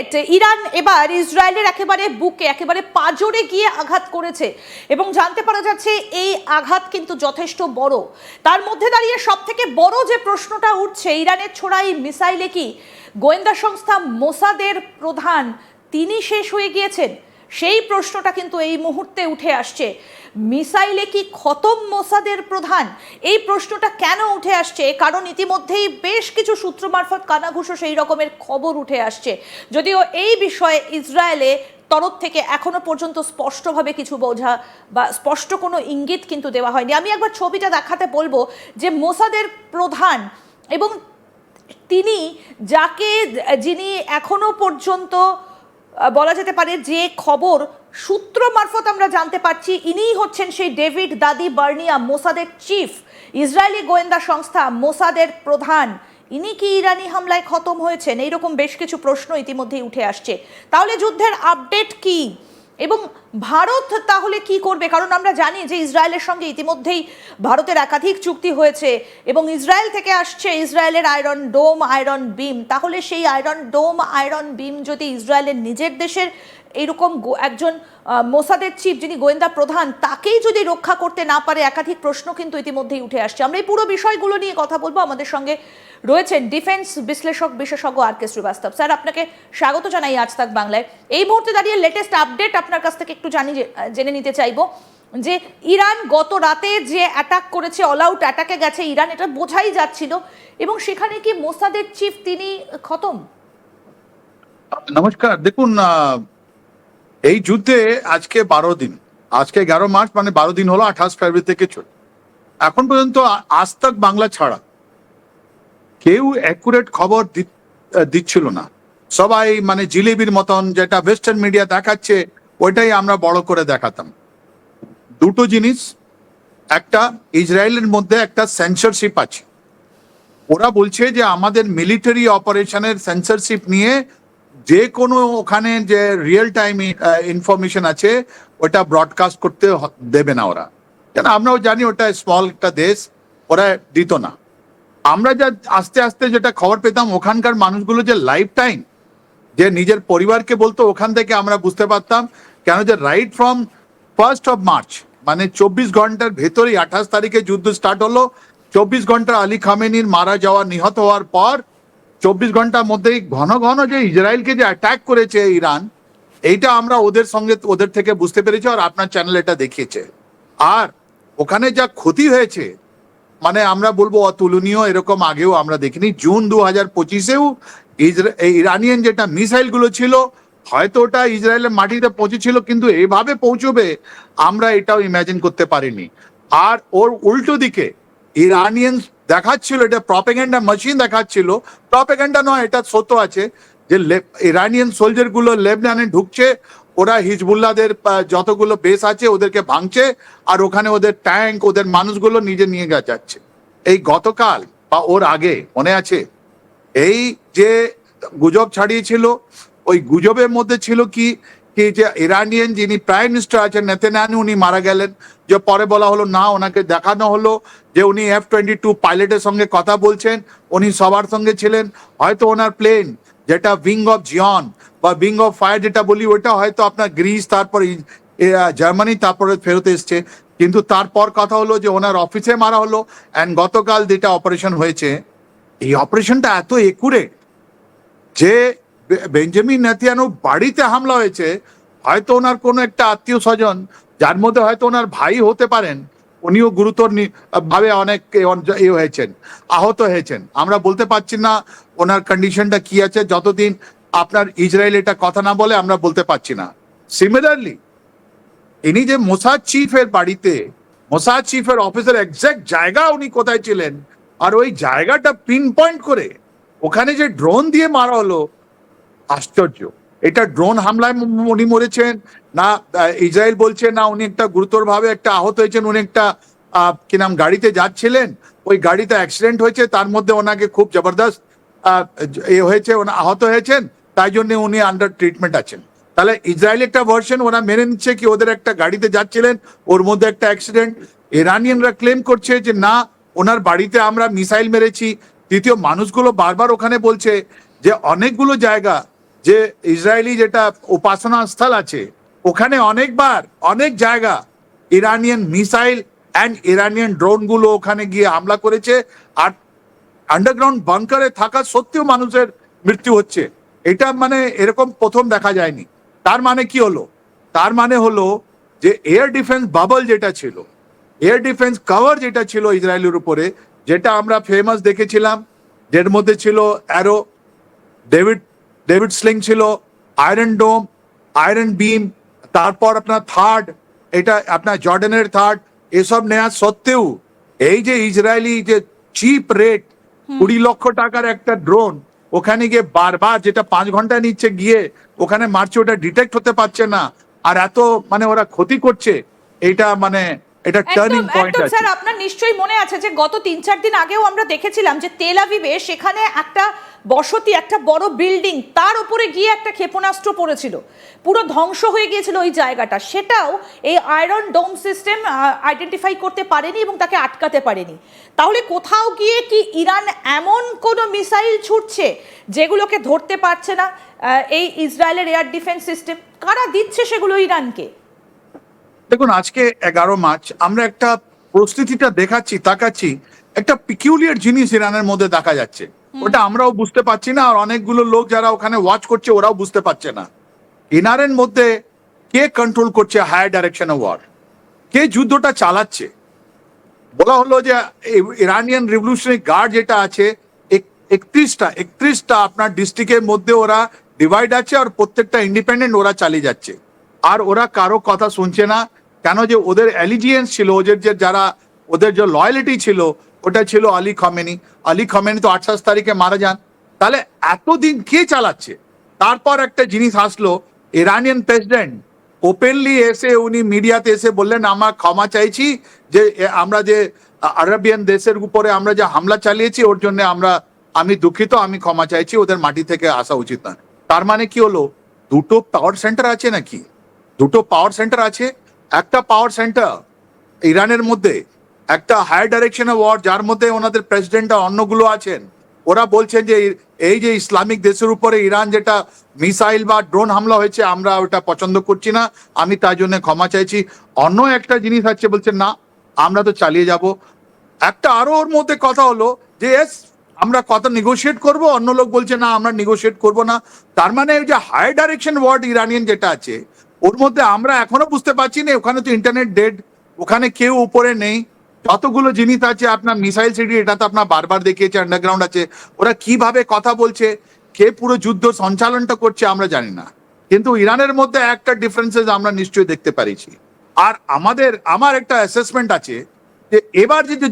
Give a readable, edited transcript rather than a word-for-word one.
Update, Iran এবার ইসরায়েলের একেবারে বুকে একেবারে পাজরে গিয়ে আঘাত করেছে এবং জানতে পারা যাচ্ছে এই আঘাত কিন্তু যথেষ্ট বড়। তার মধ্যে দাঁড়িয়ে সব থেকে বড় যে প্রশ্নটা উঠছে, ইরানের ছোড়া এই মিসাইলে কি গোয়েন্দা সংস্থা মোসাদের প্রধান তিনি শেষ হয়ে গিয়েছেন? সেই প্রশ্নটা কিন্তু এই মুহূর্তে উঠে আসছে। মিসাইলে কি খতম মোসাদের প্রধান? এই প্রশ্নটা কেন উঠে আসছে? কারণ ইতিমধ্যেই বেশ কিছু সূত্র মারফত কানাঘুষো সেই রকমের খবর উঠে আসছে, যদিও এই বিষয়ে ইসরায়েলে তরফ থেকে এখনো পর্যন্ত স্পষ্টভাবে কিছু বোঝা বা স্পষ্ট কোনো ইঙ্গিত কিন্তু দেওয়া হয়নি। আমি একবার ছবিটা দেখাতে বলবো যে মোসাদের প্রধান এবং তিনি যিনি এখনো পর্যন্ত বলা যেতে পারে যে খবর সূত্র মারফত আমরা জানতে পারছি, ইনিই হচ্ছেন সেই ডেভিড দাদি বার্নিয়া, মোসাদের চিফ, ইসরায়েলি গোয়েন্দা সংস্থা মোসাদের প্রধান। ইনি কি ইরানি হামলায় খতম হয়েছেন? এইরকম বেশ কিছু প্রশ্ন ইতিমধ্যেই উঠে আসছে। তাহলে যুদ্ধের আপডেট কি এবং ভারত তাহলে কি করবে? কারণ আমরা জানি যে ইসরায়েলের সঙ্গে ইতিমধ্যেই ভারতের একাধিক চুক্তি হয়েছে এবং ইসরায়েল থেকে আসছে ইসরায়েলের আয়রন ডোম, আয়রন বিম। তাহলে সেই আয়রন ডোম, আয়রন বিম যদি ইসরায়েলের নিজের দেশের এইরকম একজন মোসাদের চিফ, যিনি গোয়েন্দা প্রধান, তাকেই যদি রক্ষা করতে না পারে, একাধিক প্রশ্ন কিন্তু ইতিমধ্যেই উঠে আসছে। আমরা এই পুরো বিষয়গুলো নিয়ে কথা বলবো। আমাদের সঙ্গে রয়েছেন ডিফেন্স বিশ্লেষক বিশেষজ্ঞ আর কে শ্রীবাস্তব। স্যার, আপনাকে স্বাগত জানাই আজ তাক বাংলায়। এই মুহূর্তে দাঁড়িয়ে লেটেস্ট আপডেট আপনার কাছ থেকে একটু জেনে নিতে চাইবো যে ইরান গত রাতে যে অ্যাটাক করেছে, অল আউট অ্যাটাকে গেছে ইরান, এটা বোঝাই যাচ্ছিল, এবং সেখানে কি মোসাদের চিফ তিনি খতম? নমস্কার। দেখুন, এই যুদ্ধে আজকে 12 দিন, আজকে 11 মার্চ, মানে 12 দিন হলো, 28 ফেব্রুয়ারি থেকে চলে। এখন পর্যন্ত আজ তাক বাংলা ছাড়া কেউ অ্যাকুরেট খবর দিচ্ছিল না। সবাই মানে জিলিবির মতন যেটা ওয়েস্টার্ন মিডিয়া দেখাচ্ছে ওইটাই আমরা বড় করে দেখাতাম। দুটো জিনিস, একটা ইসরায়েলের মধ্যে একটা সেন্সরশিপ আছে। ওরা বলছে যে আমাদের মিলিটারি অপারেশনের সেন্সরশিপ নিয়ে যে কোনো ওখানে যে রিয়েল টাইম ইনফরমেশন আছে ওটা ব্রডকাস্ট করতে দেবে না ওরা, কেন আমরাও জানি ওটা স্মল একটা দেশ, ওরা দিত না। আমরা যা আস্তে আস্তে যেটা খবর পেতাম, ওখানকার মানুষগুলো যে লাইফ টাইম যে নিজের পরিবারকে বলতো, ওখান থেকে আমরা বুঝতে পারতাম কেন যে right from 1st of March, মানে 24 ঘন্টার ভেতরেই 28 তারিখে যুদ্ধ স্টার্ট হলো। 24 ঘন্টা আলী খামেনির মারা যাওয়া, নিহত হওয়ার পর 24 ঘন্টার মধ্যেই ঘন ঘন যে ইসরায়েলকে যে অ্যাটাক করেছে ইরান, এইটা আমরা ওদের থেকে বুঝতে পেরেছি, আর আপনার চ্যানেল এটা দেখিয়েছে। আর ওখানে যা ক্ষতি হয়েছে মানে আমরা বলবো অতুলনীয়, এরকম আগেও আমরা দেখিনি। জুন 2025-এও ইরানিয়ান যেটা মিসাইল গুলো ছিল, হয়তো ওটা ইসরায়েলের মাটিতে পৌঁছেছিল, কিন্তু এইভাবে পৌঁছবে আমরা এটাও ইমাজিন করতে পারিনি। আর ওর উল্টো দিকে ইরানিয়ান দেখাচ্ছিল, এটা প্রপাগান্ডা মেশিন দেখাচ্ছিল, প্রপাগান্ডা নয়, এটা সত্য আছে যে ইরানিয়ান সোলজার গুলো লেবনানে ঢুকছে, ওরা হিজবুল্লাহদের যতগুলো বেস আছে ওদেরকে ভাঙছে, আর ওখানে ওদের ট্যাঙ্ক, ওদের মানুষগুলো নিজে নিয়ে যাচ্ছে। এই গতকাল বা ওর আগে মনে আছে এই যে গুজব ছাড়িয়েছিল, ওই গুজবের মধ্যে ছিল কি যে ইরানিয়ান যিনি প্রাইম মিনিস্টার আছেন নেতানিয়াহু, উনি মারা গেলেন। যে পরে বলা হলো না, ওনাকে দেখানো হলো যে উনি F-22 পাইলটের সঙ্গে কথা বলছেন, উনি সবার সঙ্গে ছিলেন। হয়তো ওনার প্লেন যেটা উইং অফ জিয়ন বা উইং অফ ফায়ার যেটা বলি, ওটা হয়তো আপনার গ্রিস, তারপর জার্মানি, তারপরে ফেরত এসছে। কিন্তু তারপর কথা হলো যে ওনার অফিসে মারা হলো। অ্যান্ড গতকাল যেটা অপারেশন হয়েছে, এই অপারেশনটা এত একুরেট যে বেঞ্জামিন নেতানিয়াহুর বাড়িতে হামলা হয়েছে। হয়তো ওনার কোনো একটা আত্মীয় স্বজন, যার মধ্যে হয়তো ওনার ভাই হতে পারেন, উনিও গুরুতর ভাবে অনেক হয়েছেন, আহত হয়েছেন। আমরা বলতে পারছি না ওনার কন্ডিশনটা কি আছে, যতদিন আপনার ইসরায়েল এটা কথা না বলে আমরা বলতে পারছি না। সিমিলারলি ইনি যে মোসাদ চিফের বাড়িতে, মোসাদ চিফের অফিসের এক্সাক্ট জায়গা উনি কোথায় ছিলেন, আর ওই জায়গাটা পিন পয়েন্ট করে ওখানে যে ড্রোন দিয়ে মারা হলো, আশ্চর্য। এটা ড্রোন হামলায় উনি মরেছেন না, ইসরায়েল বলছে না উনি একটা গুরুতর ভাবে একটা আহত হয়েছেন। উনি একটা কি নাম গাড়িতে যাচ্ছিলেন, ওই গাড়িতে অ্যাক্সিডেন্ট হয়েছে, তার মধ্যে ওনাকে খুব জবরদস্ত হয়েছে, আহত হয়েছেন, তাই জন্য উনি আন্ডার ট্রিটমেন্ট আছেন। তাহলে ইসরায়েল একটা ভার্সন ওরা মেনে নিচ্ছে কি ওদের একটা গাড়িতে যাচ্ছিলেন, ওর মধ্যে একটা অ্যাক্সিডেন্ট। ইরানিয়ানরা ক্লেম করছে যে না, ওনার বাড়িতে আমরা মিসাইল মেরেছি। তৃতীয় মানুষগুলো বারবার ওখানে বলছে যে অনেকগুলো জায়গা যে ইসরায়েলি যেটা উপাসনা স্থল আছে ওখানে অনেকবার অনেক জায়গা Iranian missile and Iranian drone গুলো ওখানে গিয়ে হামলা করেছে, আর আন্ডারগ্রাউন্ড বাংকারে থাকা সত্ত্বেও মানুষের মৃত্যু হচ্ছে। এটা মানে এরকম প্রথম দেখা যায়নি। তার মানে কি হলো? তার মানে হলো যে এয়ার ডিফেন্স বাবল যেটা ছিল, এয়ার ডিফেন্স কভার যেটা ছিল ইসরায়েলের উপরে, যেটা আমরা ফেমাস দেখেছিলাম, যের মধ্যে ছিল অ্যারো, ডেভিড স্লিং ছিল, আয়রন ডোম, আয়রন বিম, তারপর আপনার থার্ড, এটা আপনার জর্ডানের থার্ড, এসব নেওয়া সত্ত্বেও এই যে ইসরায়েলি যে চিপ রেট 20 লক্ষ টাকার একটা ড্রোন ওখানে গিয়ে বারবার, যেটা 5 ঘন্টা নিচ্ছে গিয়ে ওখানে মারছে, ওটা ডিটেক্ট হতে পারছে না, আর এত মানে ওরা ক্ষতি করছে, এটা মানে এটা টার্নিং পয়েন্ট একদম আছে। স্যার, আপনার নিশ্চয়ই মনে আছে যে গত 3-4 দিন আগেও আমরা দেখেছিলাম যে তেল আভিভে সেখানে একটা বসতি, একটা বড় বিল্ডিং, তার উপরে গিয়ে একটা ক্ষেপণাস্ত্র পড়েছিল, পুরো ধ্বংস হয়ে গিয়েছিল ওই জায়গাটা। সেটাও এই আয়রন ডোম সিস্টেম আইডেন্টিফাই করতে পারেনি এবং তাকে আটকাতে পারেনি। তাহলে কোথাও গিয়ে কি ইরান এমন কোনো মিসাইল ছুটছে যেগুলোকে ধরতে পারছে না এই ইসরায়েলের এয়ার ডিফেন্স সিস্টেম? কারা দিচ্ছে সেগুলো ইরানকে? দেখুন, আজকে 11 মার্চ আমরা একটা পরিস্থিতিটা দেখাচ্ছি, তাকাচ্ছি, একটা পিকিউলিয়ার জিনিস ইরানের মধ্যে দেখা যাচ্ছে, ওটা আমরাও বুঝতে পারছি না, আর অনেকগুলো লোক যারা ওখানে ওয়াচ করছে ওরাও বুঝতে পারছে না। ইরানের মধ্যে কে কন্ট্রোল করছে হায়ার ডাইরেকশন অফ ওয়ার, কে যুদ্ধটা চালাচ্ছে? বলা হলো যে ইরানিয়ান রিভলিউশনারি গার্ড যেটা আছে 31টা আপনার ডিস্ট্রিক্টের মধ্যে ওরা ডিভাইড আছে, আর প্রত্যেকটা ইন্ডিপেন্ডেন্ট ওরা চালিয়ে যাচ্ছে, আর ওরা কারো কথা শুনছে না। কেন? যে ওদের অ্যালিজিয়েন্স ছিল, ওদের যে যারা ওদের যে লয়ালিটি ছিল ওটা ছিল আলী খমেনি। আলী খমেনি তো 28 তারিখে মারা যান। তাহলে এতদিন কে চালাচ্ছে? তারপর একটা জিনিস আসলো, ইরানিয়ান প্রেসিডেন্ট ওপেনলি এসে উনি মিডিয়াতে এসে বললেন, আমরা ক্ষমা চাইছি যে আমরা যে আরবিয়ান দেশের উপরে আমরা যে হামলা চালিয়েছি ওর জন্য আমি দুঃখিত, আমি ক্ষমা চাইছি, ওদের মাটি থেকে আসা উচিত না। তার মানে কি হলো? দুটো পাওয়ার সেন্টার আছে নাকি? দুটো পাওয়ার সেন্টার আছে। একটা পাওয়ার সেন্টার ইরানের মধ্যে, একটা হায়ার ডাইরেকশন অফ ওয়ার যার মধ্যে ওনাদের প্রেসিডেন্ট আর অন্যগুলো আছেন, ওরা বলছেন যে এই যে ইসলামিক দেশের উপরে ইরান যেটা মিসাইল বা ড্রোন হামলা হয়েছে আমরা ওটা পছন্দ করছি না, আমি তার জন্য ক্ষমা চাইছি। অন্য একটা জিনিস আছে, বলছেন না আমরা তো চালিয়ে যাব। একটা আরো ওর মধ্যে কথা হলো যে এস আমরা কথা নেগোশিয়েট করব, অন্য লোক বলছে না আমরা নেগোশিয়েট করব না। তার মানে ওই যে হাই ডাইরেকশন ওয়ার্ড ইরানিয়ান যেটা আছে ওর মধ্যে আমরা এখনো বুঝতে পারছি না, ওখানে তো ইন্টারনেট ডেড, ওখানে কেউ উপরে নেই, যতগুলো জিনিস আছে আপনার মিসাইল সিটি, এটা তো আপনার বারবার দেখিয়েছে আন্ডারগ্রাউন্ড আছে, ওরা কিভাবে কথা বলছে, কে পুরো যুদ্ধ সঞ্চালনটা করছে আমরা জানি না। কিন্তু ইরানের মধ্যে একটা ডিফারেন্সেস আমরা নিশ্চয়ই দেখতে পারিছি। আর আমার একটা অ্যাসেসমেন্ট আছে যে এবার যে